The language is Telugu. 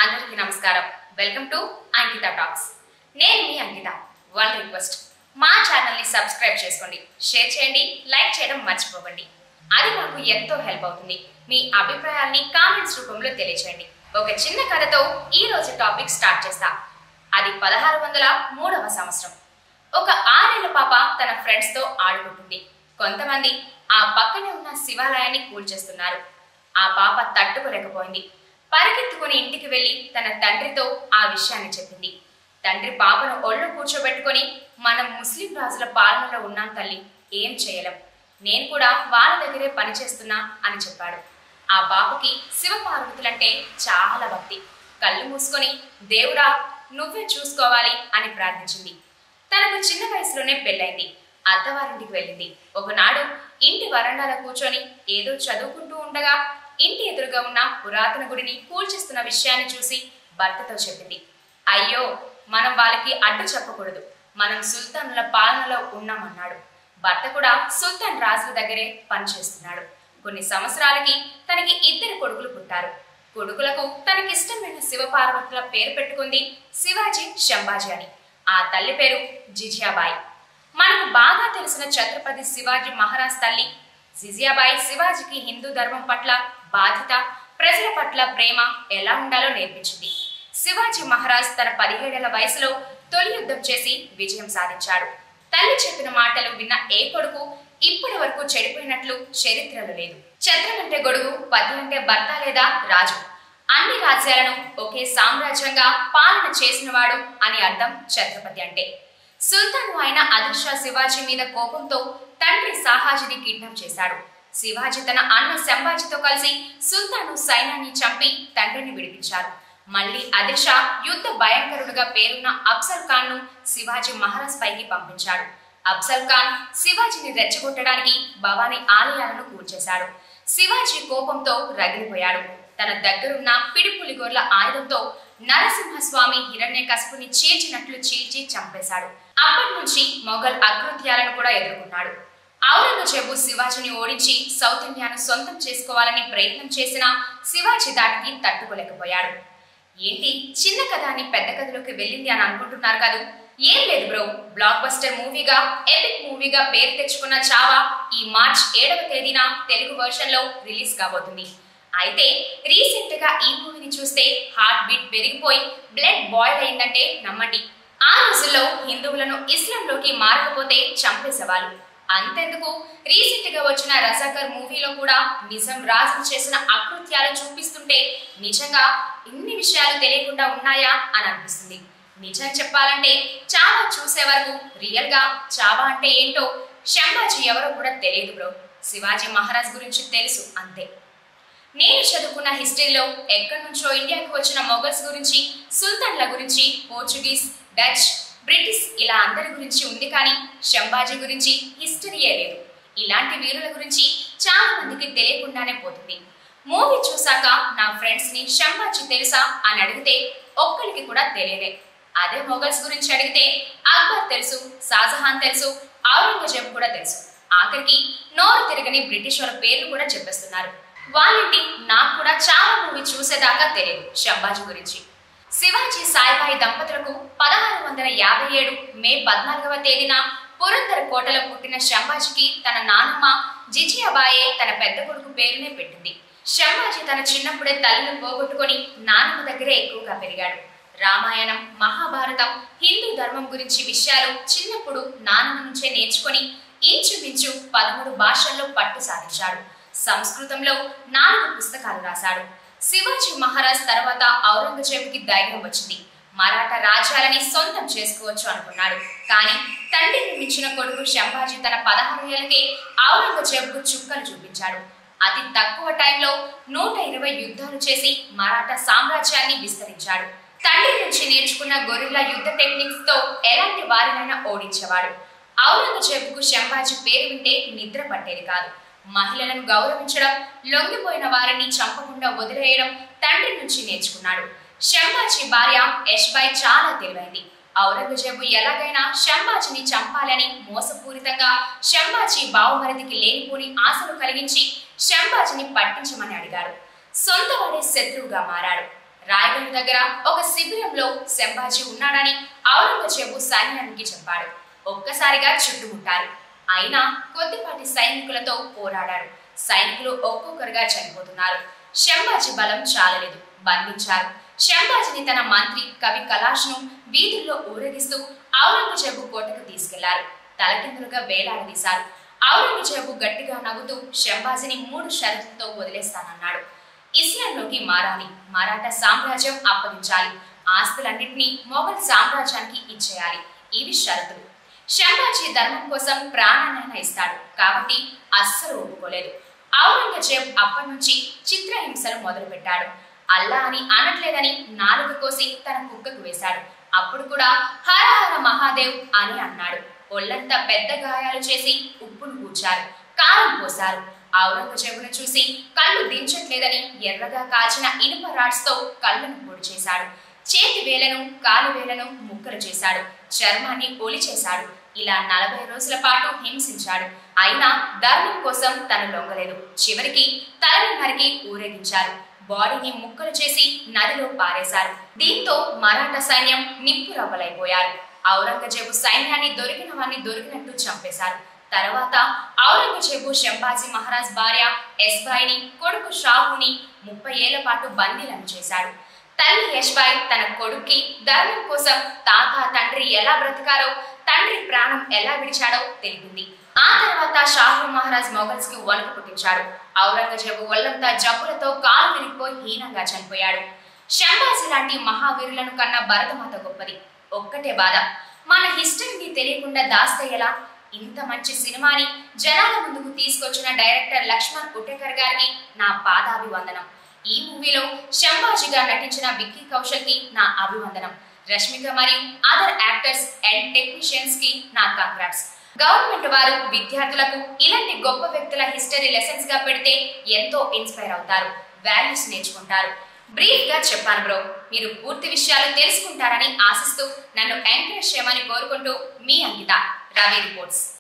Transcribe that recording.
అందరికీ నమస్కారం. Welcome to Ankita talks. నేను మీ అంకిత. వన్ రిక్వెస్ట్, మా ఛానల్ ని సబ్స్క్రైబ్ చేసుకోండి, షేర్ చేయండి, లైక్ చేయడం మర్చిపోకండి. అది మాకు ఎంతో హెల్ప్ అవుతుంది. మీ అభిప్రాయాల్ని కామెంట్స్ రూపంలో తెలియచేయండి. ఒక చిన్న కథతో ఈ రోజు టాపిక్ స్టార్ట్ చేస్తా. అది 1603వ సంవత్సరం. ఒక 6 ఏళ్ల పాప తన ఫ్రెండ్స్ తో ఆడుకుంటుంది. కొంతమంది ఆ పక్కనే ఉన్న శివాలయాన్ని కూల్చేస్తున్నారు. ఆ పాప తట్టుకోలేకపోయింది. పరిగెత్తుకుని ఇంటికి వెళ్లి తన తండ్రితో ఆ విషయాన్ని చెప్పింది. తండ్రి పాపను ఒళ్ళో కూర్చోబెట్టుకుని, మనం ముస్లిం రాజుల పాలనలో ఉన్నాం తల్లి, ఏం చేయలేం, నేను కూడా వాళ్ళ దగ్గరే పనిచేస్తున్నా అని చెప్పాడు. ఆ పాపకి శివపార్వతులంటే చాలా భక్తి. కళ్ళు మూసుకొని, దేవుడా నువ్వే చూసుకోవాలి అని ప్రార్థించింది. తనకు చిన్న వయసులోనే పెళ్ళైంది. అత్తవారింటికి వెళ్ళింది. ఒకనాడు ఇంటి వరండాలో కూర్చొని ఏదో చదువుకుంటూ ఉండగా ఇంటి ఎదురుగా ఉన్న పురాతన గుడిని కూల్చేస్తున్న విషయాన్ని చూసి భర్తతో చెప్పింది. అయ్యో, మనం వాళ్ళకి అడ్డు చెప్పకూడదు, మనం సుల్తానుల పాలనలో ఉన్నామన్నాడు. భర్త కూడా సుల్తాన్ రాజుల దగ్గరే పనిచేస్తున్నాడు. కొన్ని సంవత్సరాలకి తనకి 2 కొడుకులు పుట్టారు. కొడుకులకు తనకిష్టమైన శివపార్వతుల పేరు పెట్టుకుంది, శివాజీ, శంభాజీ అని. ఆ తల్లి పేరు జిజియాబాయి. మనకు బాగా తెలిసిన ఛత్రపతి శివాజీ మహారాజ్ తల్లి జిజియాబాయి శివాజీకి హిందూ ధర్మం పట్ల బాధ్యత, ప్రజల పట్ల ప్రేమ ఎలా ఉండాలో నేర్పించింది. శివాజీ మహారాజ్ తన 17 ఏళ్ల వయసులో తొలి యుద్ధం చేసి విజయం సాధించాడు. తల్లి చెప్పిన మాటలు విన్న ఏ కొడుకు ఇప్పటి వరకు చెడిపోయినట్లు చరిత్రలో లేదు. ఛత్రం అంటే గొడుగు, పతి అంటే భర్త లేదా రాజు. అన్ని రాజ్యాలను ఒకే సామ్రాజ్యంగా పాలన చేసినవాడు అని అర్థం ఛత్రపతి అంటే. సుల్తాన్ అయిన ఆదిల్ షా శివాజీ మీద కోపంతో తండ్రి సాహాజీని కిడ్నాప్ చేశాడు. శివాజీ తన అన్న శంభాజీతో కలిసి సుల్తాను సైన్యాన్ని చంపి తండ్రిని విడిపించారు. మళ్ళీ ఆదిల్ షా యుద్ధ భయంకరుడుగా పేరున్న అఫ్జల్ ఖాన్ ను శివాజీ మహారాజ్ పైకి పంపించాడు. అఫ్జల్ ఖాన్ శివాజీని రెచ్చగొట్టడానికి భవానీ ఆలయాలను కూల్చేశాడు. శివాజీ కోపంతో రగిలిపోయాడు. తన దగ్గరున్న పిడిపులిగోర్ల ఆయుధంతో నరసింహస్వామి హిరణ్యకశిపుని చీల్చినట్లు చీల్చి చంపేశాడు. అప్పటి నుంచి మొఘల్ అకృత్యాలను కూడా ఎదుర్కొన్నాడు. ఔరంగజేబు శివాజీని ఓడించి సౌత్ ఇండియాను సొంతం చేసుకోవాలని ప్రయత్నం చేసినా శివాజీ దాటికి తట్టుకోలేకపోయాడు. ఏంటి చిన్న కథ అని పెద్ద కథలోకి వెళ్ళింది అని అనుకుంటున్నారు కదా? ఏం లేదు బ్రో, బ్లాక్ బస్టర్ మూవీగా, ఎపిక్ మూవీగా పేరు తెచ్చుకున్న చావా ఈ మార్చ్ 7వ తేదీన తెలుగు వర్షన్ లో రిలీజ్ కాబోతుంది. అయితే రీసెంట్ గా ఈ మూవీని చూస్తే హార్ట్ బీట్ పెరిగిపోయి బ్లడ్ బాయిల్ అయిందంటే నమ్మండి. ఆ రోజుల్లో హిందువులను ఇస్లాంలోకి మారకపోతే చంపేసేవాళ్ళు. అంతెందుకు, రీసెంట్ గా వచ్చిన రజాకర్ మూవీలో కూడా నిజం రాజు చేసిన అకృత్యాలు చూపిస్తుంటే నిజంగా ఇన్ని విషయాలు తెలియకుండా ఉన్నాయా అని అనిపిస్తుంది. నిజం చెప్పాలంటే చావా చూసే వరకు రియల్ గా చావా అంటే ఏంటో, శంభాజీ ఎవరో కూడా తెలియదు బ్రో. శివాజీ మహారాజ్ గురించి తెలుసు అంతే. నేను చదువుకున్న హిస్టరీలో ఎక్కడి నుంచో ఇండియాకు వచ్చిన మొఘల్స్ గురించి, సుల్తాన్ల గురించి, పోర్చుగీస్, డచ్, బ్రిటిష్ ఇలా అందరి గురించి ఉంది, కానీ శంభాజీ గురించి హిస్టరీయే లేదు. ఇలాంటి వీరుల గురించి చాలా మందికి తెలియకుండానే పోతుంది. మూవీ చూసాక నా ఫ్రెండ్స్ ని శంభాజీ తెలుసా అని అడిగితే ఒక్కరికి కూడా తెలియదే. అదే మొఘల్స్ గురించి అడిగితే అక్బర్ తెలుసు, షాజహాన్ తెలుసు, ఔరంగజేబు కూడా తెలుసు. ఆఖరికి నోరు తిరగని బ్రిటిష్ వాళ్ళ పేర్లు కూడా చెప్పేస్తున్నారు. వాళ్ళంటి నాకు కూడా చాలా మూవీ చూసేదాకా తెలియదు శంభాజీ గురించి. శివాజీ సాయిబాయి దంపతులకు 1657 మే 14వ తేదీన పురందర్ కోటలో పుట్టిన శంభాజీకి తన నాన్నమ్మ జిజియాబాయే తన పెద్ద కొడుకు పేరునే పెట్టింది. శంభాజీ తన చిన్నప్పుడే తల్లిని పోగొట్టుకుని నాన్నమ్మ దగ్గరే ఎక్కువగా పెరిగాడు. రామాయణం, మహాభారతం, హిందూ ధర్మం గురించి విషయాలు చిన్నప్పుడు నాన్నమ్మ నుంచే నేర్చుకుని ఇంచుమించు 13 భాషల్లో పట్టు సాధించాడు. సంస్కృతంలో 4 పుస్తకాలు రాశాడు. శివాజీ మహారాజ్ తర్వాత ఔరంగజేబుకి ధైర్యం వచ్చింది. మరాఠా రాజ్యాలని సొంతం చేసుకోవచ్చు అనుకున్నాడు. కానీ తండ్రిని మించిన కొడుకు శంభాజీ తన 16 ఏళ్లకే ఔరంగజేబుకు చుక్కలు చూపించాడు. అతి తక్కువ టైంలో 120 యుద్ధాలు చేసి మరాఠా సామ్రాజ్యాన్ని విస్తరించాడు. తండ్రి నుంచి నేర్చుకున్న గొరిల్లా యుద్ధ టెక్నిక్స్ తో ఎలాంటి వారినైనా ఓడించేవాడు. ఔరంగజేబుకు శంభాజీ పేరు వింటే నిద్ర పట్టేది కాదు. మహిళలను గౌరవించడం, లొంగిపోయిన వారిని చంపకుండా వదిలేయడం తండ్రి నుంచి నేర్చుకున్నాడు. శంభాజీ భార్య యష్బాయి చాలా తెలివైంది. ఔరంగజేబు ఎలాగైనా శంభాజీని చంపాలని మోసపూరితంగా శంభాజీ బావమరిదికి లేనిపోని ఆశలు కలిగించి శంభాజీని పట్టించమని అడిగాడు. సొంతవాడే శత్రువుగా మారాడు. రాయగఢ్ దగ్గర ఒక శిబిరంలో శంభాజీ ఉన్నాడని ఔరంగజేబు సైన్యానికి చెప్పాడు. ఒక్కసారిగా చుట్టుముట్టారు. అయినా కొద్దిపాటి సైనికులతో పోరాడాడు. సైనికులు ఒక్కొక్కరుగా చనిపోతున్నారు. శంభాజీ బలం చాలలేదు. బంధించారు. శంభాజీని తన మంత్రి కవి కలాష్ను వీధుల్లో ఊరేగిస్తూ ఔరంగజేబు కోటకు తీసుకెళ్లారు. తలకిందులుగా వేలాడదీశారు. ఔరంగజేబు గట్టిగా నవ్వుతూ శంభాజీని 3 షరతులతో వదిలేస్తానన్నాడు. ఇస్లాంలోకి మారాలి, మరాఠా సామ్రాజ్యం అప్పగించాలి, ఆస్తులన్నింటినీ మొఘల్ సామ్రాజ్యానికి ఇచ్చేయాలి. ఇవి షరతులు. శంభాజీ ధర్మం కోసం ప్రాణాలైనా ఇస్తాడు కాబట్టి అస్సలు ఒప్పుకోలేదు. ఔరంగజేబ్ అప్పటి నుంచి చిత్రహింసలు మొదలుపెట్టాడు. అల్లా అని అనట్లేదని నాలుగు కోసి తన కుక్కకు వేశాడు. అప్పుడు కూడా హర హర మహాదేవ్ అని అన్నాడు. ఒళ్లంతా పెద్ద గాయాలు చేసి ఉప్పును కూర్చారు, కారం పోశారు. ఔరంగజేబును చూసి కళ్ళు దించట్లేదని ఎర్రగా కాల్చిన ఇనుప రాడ్స్ తో కళ్ళను పొడి చేశాడు. చేతి వేలను కాలు వేలను ముక్కలు చేశాడు. చర్మాన్ని ఒలి చేశాడు. ఇలా 40 రోజుల పాటు హింసించాడు. అయినా ధర్మం కోసం తను లొంగలేదు. చివరికి తలని నరికి ఊరేగించారు. బాడీని ముక్కలు చేసి నదిలో పారేశారు. దీంతో మరాఠా సైన్యం నిప్పురవ్వలైపోయారు. ఔరంగజేబు సైన్యాన్ని దొరికిన వారిని దొరికినట్టు చంపేశారు. తర్వాత ఔరంగజేబు శంభాజీ మహారాజ్ భార్య యశ్బాయిని, కొడుకు షాహుని 30 ఏళ్ల పాటు బందీలను చేశాడు. తల్లి యశ్బాయి తన కొడుక్కి ధర్మం కోసం తాత తండ్రి ఎలా బ్రతికారో, తండ్రి ప్రాణం ఎలా విడిచాడో తెలిపింది. ఆ తర్వాత షాహు మహారాజ్ మొఘల్స్ కి వణుకు పుట్టించాడు. ఔరంగజేబు ఒళ్లంతా జబ్బులతో కాలు విరిగిపోయి హీనంగా చనిపోయాడు. శంభాజీ లాంటి మహావీరులను కన్నా భరతమాత గొప్పది. ఒక్కటే బాధ, మన హిస్టరీని తెలియకుండా దాస్తే ఎలా? ఇంత మంచి సినిమాని జనాల ముందుకు తీసుకొచ్చిన డైరెక్టర్ లక్ష్మణ్ ఉటేకర్ గారికి నా పాదాభివందనం. ఈ మూవీలో శంభాజీగా నటించిన విక్కీ కౌశల్ కి నా అభివందనం. రష్మిక మరియు అదర్ యాక్టర్స్ అండ్ టెక్నీషియన్స్ కి నా కంగ్రాట్స్. గవర్నమెంట్ వారు విద్యార్థులకు ఇలాంటి గొప్ప వ్యక్తుల హిస్టరీ లెసన్స్ గా పెడితే ఎంతో ఇన్స్పైర్ అవుతారు, వాల్యూస్ నేర్చుకుంటారు. బ్రీఫ్ గా చెప్పాను బ్రో. మీరు పూర్తి విషయాలు తెలుసుకుంటారని ఆశిస్తూ నన్ను ఎంకరేజ్ చేయమని కోరుకుంటూ మీ అంకిత, రవి రిపోర్ట్స్.